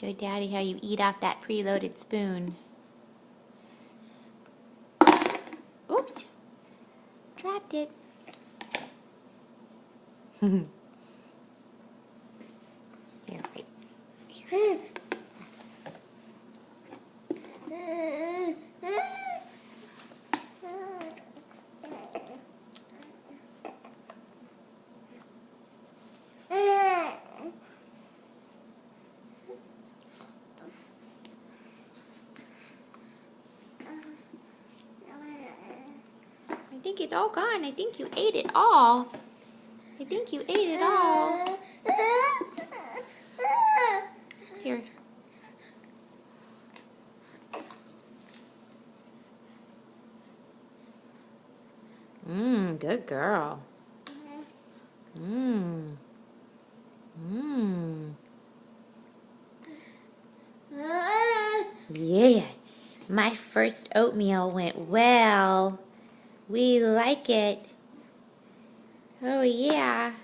Show Daddy how you eat off that preloaded spoon. Oops. Dropped it. Here, wait. Here. I think it's all gone. I think you ate it all. I think you ate it all. Here. Good girl. Yeah, my first oatmeal went well. We like it. Oh yeah.